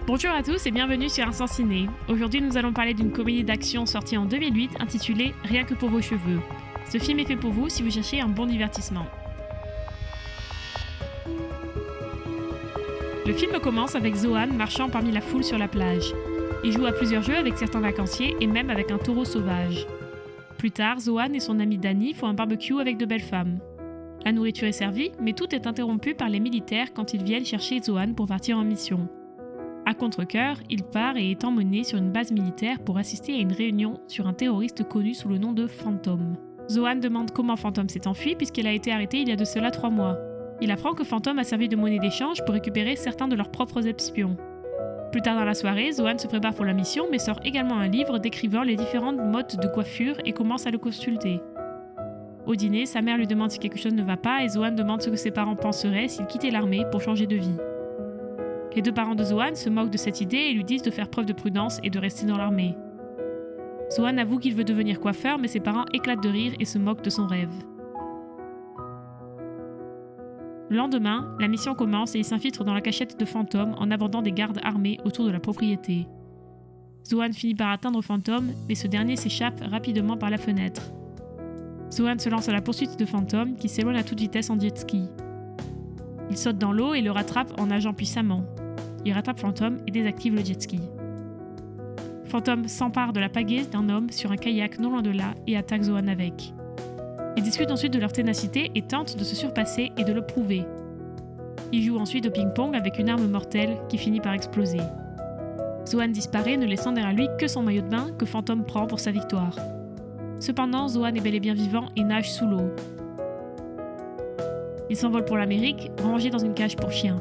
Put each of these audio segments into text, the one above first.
Bonjour à tous et bienvenue sur Instant Ciné. Aujourd'hui, nous allons parler d'une comédie d'action sortie en 2008 intitulée Rien que pour vos cheveux. Ce film est fait pour vous si vous cherchez un bon divertissement. Le film commence avec Zohan marchant parmi la foule sur la plage. Il joue à plusieurs jeux avec certains vacanciers et même avec un taureau sauvage. Plus tard, Zohan et son ami Danny font un barbecue avec de belles femmes. La nourriture est servie, mais tout est interrompu par les militaires quand ils viennent chercher Zohan pour partir en mission. À contre-cœur, il part et est emmené sur une base militaire pour assister à une réunion sur un terroriste connu sous le nom de Phantom. Zohan demande comment Phantom s'est enfui puisqu'il a été arrêté il y a de cela 3 mois. Il apprend que Phantom a servi de monnaie d'échange pour récupérer certains de leurs propres espions. Plus tard dans la soirée, Zohan se prépare pour la mission mais sort également un livre décrivant les différentes modes de coiffure et commence à le consulter. Au dîner, sa mère lui demande si quelque chose ne va pas et Zohan demande ce que ses parents penseraient s'il quittait l'armée pour changer de vie. Les deux parents de Zohan se moquent de cette idée et lui disent de faire preuve de prudence et de rester dans l'armée. Zohan avoue qu'il veut devenir coiffeur, mais ses parents éclatent de rire et se moquent de son rêve. Le lendemain, la mission commence et il s'infiltre dans la cachette de Phantom en abordant des gardes armés autour de la propriété. Zohan finit par atteindre Phantom, mais ce dernier s'échappe rapidement par la fenêtre. Zohan se lance à la poursuite de Phantom qui s'éloigne à toute vitesse en jet ski. Il saute dans l'eau et le rattrape en nageant puissamment. Il rattrape Phantom et désactive le jet ski. Phantom s'empare de la pagaie d'un homme sur un kayak non loin de là et attaque Zohan avec. Ils discutent ensuite de leur ténacité et tentent de se surpasser et de le prouver. Ils jouent ensuite au ping-pong avec une arme mortelle qui finit par exploser. Zohan disparaît, ne laissant derrière lui que son maillot de bain que Phantom prend pour sa victoire. Cependant, Zohan est bel et bien vivant et nage sous l'eau. Il s'envole pour l'Amérique, rangé dans une cage pour chiens.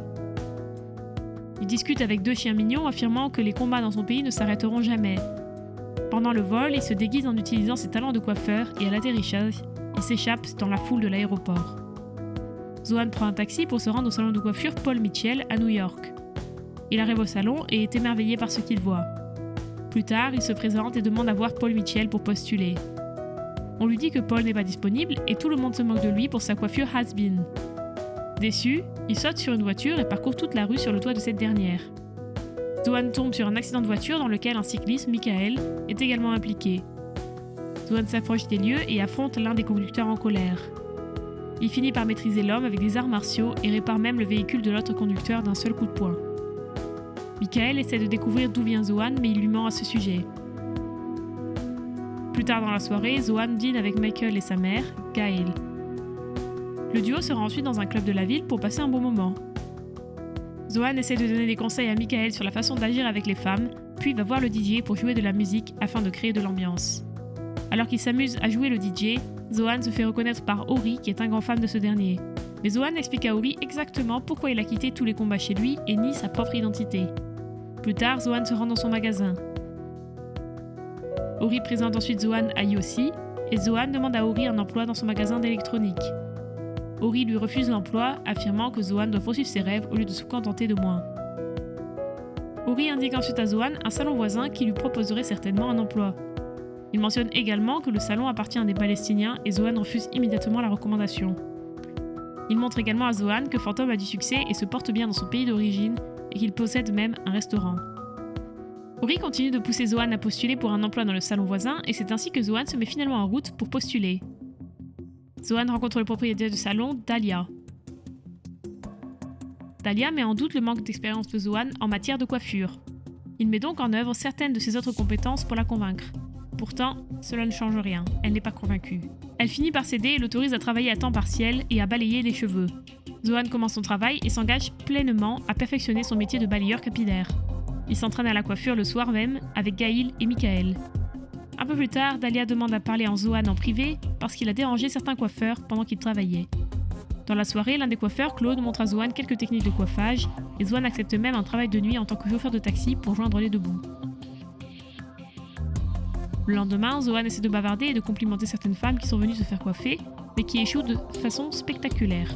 Il discute avec 2 chiens mignons, affirmant que les combats dans son pays ne s'arrêteront jamais. Pendant le vol, il se déguise en utilisant ses talents de coiffeur et à l'atterrissage, il s'échappe dans la foule de l'aéroport. Zohan prend un taxi pour se rendre au salon de coiffure Paul Mitchell à New York. Il arrive au salon et est émerveillé par ce qu'il voit. Plus tard, il se présente et demande à voir Paul Mitchell pour postuler. On lui dit que Paul n'est pas disponible et tout le monde se moque de lui pour sa coiffure has-been. Déçu, il saute sur une voiture et parcourt toute la rue sur le toit de cette dernière. Zohan tombe sur un accident de voiture dans lequel un cycliste, Michael, est également impliqué. Zohan s'approche des lieux et affronte l'un des conducteurs en colère. Il finit par maîtriser l'homme avec des arts martiaux et répare même le véhicule de l'autre conducteur d'un seul coup de poing. Michael essaie de découvrir d'où vient Zohan mais il lui ment à ce sujet. Plus tard dans la soirée, Zohan dîne avec Michael et sa mère, Gail. Le duo sera ensuite dans un club de la ville pour passer un bon moment. Zohan essaie de donner des conseils à Michael sur la façon d'agir avec les femmes, puis va voir le DJ pour jouer de la musique afin de créer de l'ambiance. Alors qu'il s'amuse à jouer le DJ, Zohan se fait reconnaître par Ori qui est un grand fan de ce dernier. Mais Zohan explique à Ori exactement pourquoi il a quitté tous les combats chez lui et nie sa propre identité. Plus tard, Zohan se rend dans son magasin. Ori présente ensuite Zohan à Yossi et Zohan demande à Ori un emploi dans son magasin d'électronique. Ori lui refuse l'emploi, affirmant que Zohan doit poursuivre ses rêves au lieu de se contenter de moins. Ori indique ensuite à Zohan un salon voisin qui lui proposerait certainement un emploi. Il mentionne également que le salon appartient à des Palestiniens et Zohan refuse immédiatement la recommandation. Il montre également à Zohan que Phantom a du succès et se porte bien dans son pays d'origine et qu'il possède même un restaurant. Ori continue de pousser Zohan à postuler pour un emploi dans le salon voisin et c'est ainsi que Zohan se met finalement en route pour postuler. Zohan rencontre le propriétaire du salon, Dahlia. Dahlia met en doute le manque d'expérience de Zohan en matière de coiffure. Il met donc en œuvre certaines de ses autres compétences pour la convaincre. Pourtant, cela ne change rien, elle n'est pas convaincue. Elle finit par céder et l'autorise à travailler à temps partiel et à balayer les cheveux. Zohan commence son travail et s'engage pleinement à perfectionner son métier de balayeur capillaire. Il s'entraîne à la coiffure le soir même avec Gail et Michael. Un peu plus tard, Dahlia demande à parler en Zohan en privé parce qu'il a dérangé certains coiffeurs pendant qu'ils travaillaient. Dans la soirée, l'un des coiffeurs, Claude, montre à Zohan quelques techniques de coiffage et Zohan accepte même un travail de nuit en tant que chauffeur de taxi pour joindre les deux bouts. Le lendemain, Zohan essaie de bavarder et de complimenter certaines femmes qui sont venues se faire coiffer, mais qui échouent de façon spectaculaire.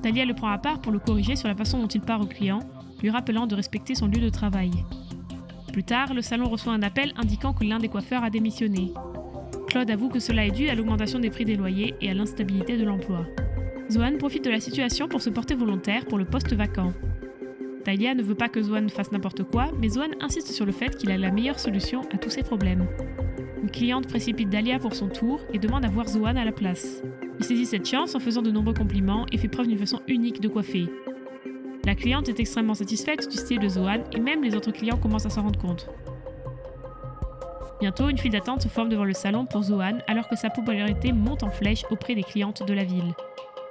Dahlia le prend à part pour le corriger sur la façon dont il parle aux clients, lui rappelant de respecter son lieu de travail. Plus tard, le salon reçoit un appel indiquant que l'un des coiffeurs a démissionné. Claude avoue que cela est dû à l'augmentation des prix des loyers et à l'instabilité de l'emploi. Zohan profite de la situation pour se porter volontaire pour le poste vacant. Dahlia ne veut pas que Zohan fasse n'importe quoi, mais Zohan insiste sur le fait qu'il a la meilleure solution à tous ses problèmes. Une cliente précipite Dahlia pour son tour et demande à voir Zohan à la place. Il saisit cette chance en faisant de nombreux compliments et fait preuve d'une façon unique de coiffer. La cliente est extrêmement satisfaite du style de Zohan et même les autres clients commencent à s'en rendre compte. Bientôt, une file d'attente se forme devant le salon pour Zohan alors que sa popularité monte en flèche auprès des clientes de la ville.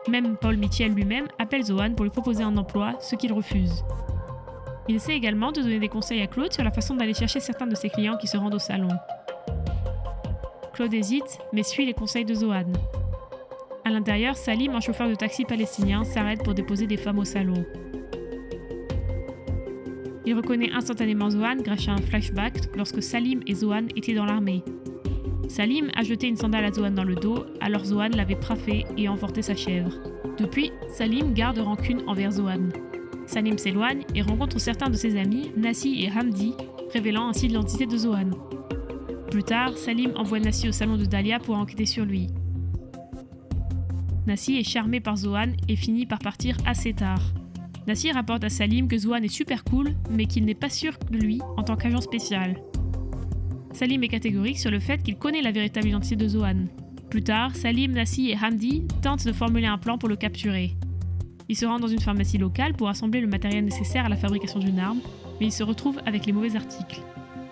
Même Paul Mitchell lui-même appelle Zohan pour lui proposer un emploi, ce qu'il refuse. Il essaie également de donner des conseils à Claude sur la façon d'aller chercher certains de ses clients qui se rendent au salon. Claude hésite, mais suit les conseils de Zohan. À l'intérieur, Salim, un chauffeur de taxi palestinien, s'arrête pour déposer des femmes au salon. Il reconnaît instantanément Zohan grâce à un flashback lorsque Salim et Zohan étaient dans l'armée. Salim a jeté une sandale à Zohan dans le dos, alors Zohan l'avait praffé et emporté sa chèvre. Depuis, Salim garde rancune envers Zohan. Salim s'éloigne et rencontre certains de ses amis, Nassi et Hamdi, révélant ainsi l'identité de Zohan. Plus tard, Salim envoie Nassi au salon de Dahlia pour enquêter sur lui. Nassi est charmé par Zohan et finit par partir assez tard. Nassi rapporte à Salim que Zohan est super cool, mais qu'il n'est pas sûr de lui en tant qu'agent spécial. Salim est catégorique sur le fait qu'il connaît la véritable identité de Zohan. Plus tard, Salim, Nassi et Hamdi tentent de formuler un plan pour le capturer. Ils se rendent dans une pharmacie locale pour assembler le matériel nécessaire à la fabrication d'une arme, mais ils se retrouvent avec les mauvais articles.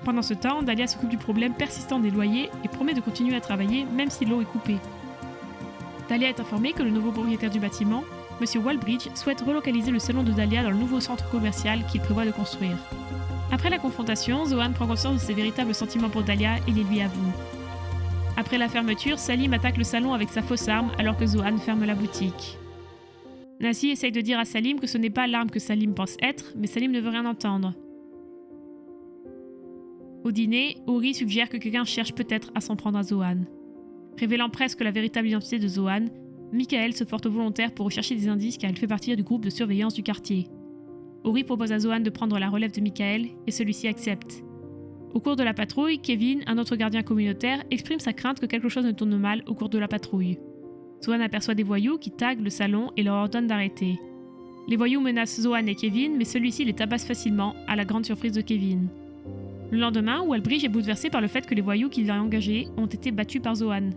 Pendant ce temps, Dahlia s'occupe du problème persistant des loyers et promet de continuer à travailler même si l'eau est coupée. Dahlia est informée que le nouveau propriétaire du bâtiment, M. Walbridge, souhaite relocaliser le salon de Dahlia dans le nouveau centre commercial qu'il prévoit de construire. Après la confrontation, Zohan prend conscience de ses véritables sentiments pour Dahlia et les lui avoue. Après la fermeture, Salim attaque le salon avec sa fausse arme alors que Zohan ferme la boutique. Nassi essaye de dire à Salim que ce n'est pas l'arme que Salim pense être, mais Salim ne veut rien entendre. Au dîner, Ori suggère que quelqu'un cherche peut-être à s'en prendre à Zohan. Révélant presque la véritable identité de Zohan, Michael se porte volontaire pour rechercher des indices car il fait partie du groupe de surveillance du quartier. Ori propose à Zohan de prendre la relève de Michael et celui-ci accepte. Au cours de la patrouille, Kevin, un autre gardien communautaire, exprime sa crainte que quelque chose ne tourne mal au cours de la patrouille. Zohan aperçoit des voyous qui taguent le salon et leur ordonnent d'arrêter. Les voyous menacent Zohan et Kevin, mais celui-ci les tabasse facilement, à la grande surprise de Kevin. Le lendemain, Walbridge est bouleversé par le fait que les voyous qu'il a engagés ont été battus par Zohan.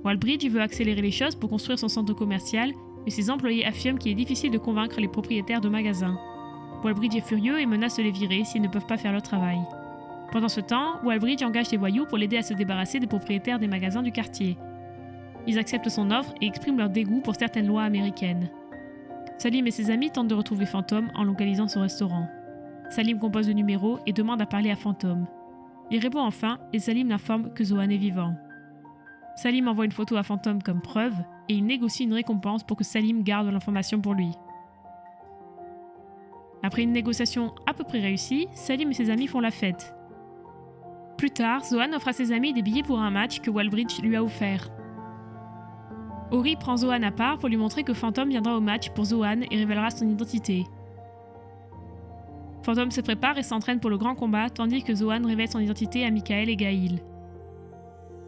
Walbridge veut accélérer les choses pour construire son centre commercial, mais ses employés affirment qu'il est difficile de convaincre les propriétaires de magasins. Walbridge est furieux et menace de les virer s'ils ne peuvent pas faire leur travail. Pendant ce temps, Walbridge engage des voyous pour l'aider à se débarrasser des propriétaires des magasins du quartier. Ils acceptent son offre et expriment leur dégoût pour certaines lois américaines. Salim et ses amis tentent de retrouver Phantom en localisant son restaurant. Salim compose le numéro et demande à parler à Phantom. Il répond enfin et Salim l'informe que Zohan est vivant. Salim envoie une photo à Phantom comme preuve et il négocie une récompense pour que Salim garde l'information pour lui. Après une négociation à peu près réussie, Salim et ses amis font la fête. Plus tard, Zohan offre à ses amis des billets pour un match que Walbridge lui a offert. Ori prend Zohan à part pour lui montrer que Phantom viendra au match pour Zohan et révélera son identité. Phantom se prépare et s'entraîne pour le grand combat tandis que Zohan révèle son identité à Michael et Gail.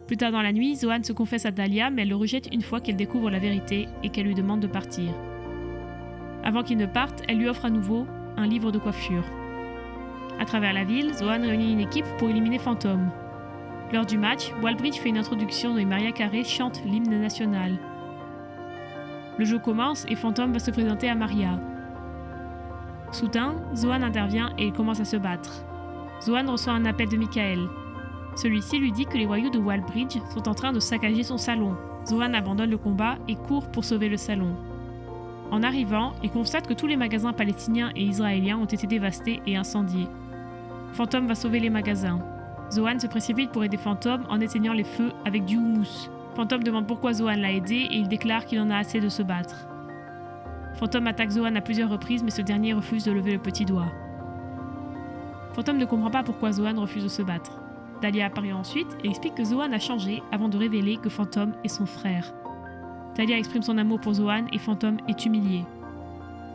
Plus tard dans la nuit, Zohan se confesse à Dahlia mais elle le rejette une fois qu'elle découvre la vérité et qu'elle lui demande de partir. Avant qu'il ne parte, elle lui offre à nouveau un livre de coiffure. À travers la ville, Zohan réunit une équipe pour éliminer Phantom. Lors du match, Walbridge fait une introduction et Mariah Carey chante l'hymne national. Le jeu commence et Phantom va se présenter à Maria. Soudain, Zohan intervient et ils commencent à se battre. Zohan reçoit un appel de Michael. Celui-ci lui dit que les voyous de Walbridge sont en train de saccager son salon. Zohan abandonne le combat et court pour sauver le salon. En arrivant, il constate que tous les magasins palestiniens et israéliens ont été dévastés et incendiés. Phantom va sauver les magasins. Zohan se précipite pour aider Phantom en éteignant les feux avec du houmous. Phantom demande pourquoi Zohan l'a aidé et il déclare qu'il en a assez de se battre. Phantom attaque Zohan à plusieurs reprises mais ce dernier refuse de lever le petit doigt. Phantom ne comprend pas pourquoi Zohan refuse de se battre. Dahlia apparaît ensuite et explique que Zohan a changé avant de révéler que Phantom est son frère. Dahlia exprime son amour pour Zohan et Phantom est humilié.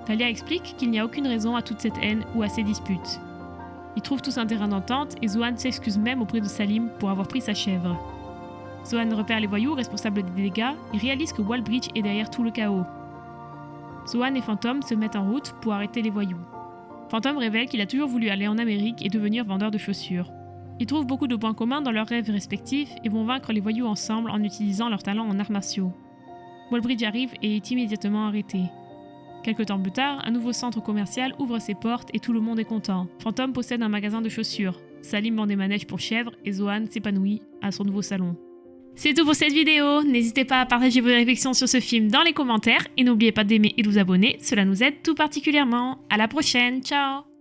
Dahlia explique qu'il n'y a aucune raison à toute cette haine ou à ces disputes. Ils trouvent tous un terrain d'entente et Zohan s'excuse même auprès de Salim pour avoir pris sa chèvre. Zohan repère les voyous responsables des dégâts et réalise que Walbridge est derrière tout le chaos. Zohan et Phantom se mettent en route pour arrêter les voyous. Phantom révèle qu'il a toujours voulu aller en Amérique et devenir vendeur de chaussures. Ils trouvent beaucoup de points communs dans leurs rêves respectifs et vont vaincre les voyous ensemble en utilisant leurs talents en arts martiaux. Wallbridge arrive et est immédiatement arrêté. Quelque temps plus tard, un nouveau centre commercial ouvre ses portes et tout le monde est content. Phantom possède un magasin de chaussures. Salim vend des manèges pour chèvres et Zohan s'épanouit à son nouveau salon. C'est tout pour cette vidéo, n'hésitez pas à partager vos réflexions sur ce film dans les commentaires et n'oubliez pas d'aimer et de vous abonner, cela nous aide tout particulièrement. À la prochaine, ciao!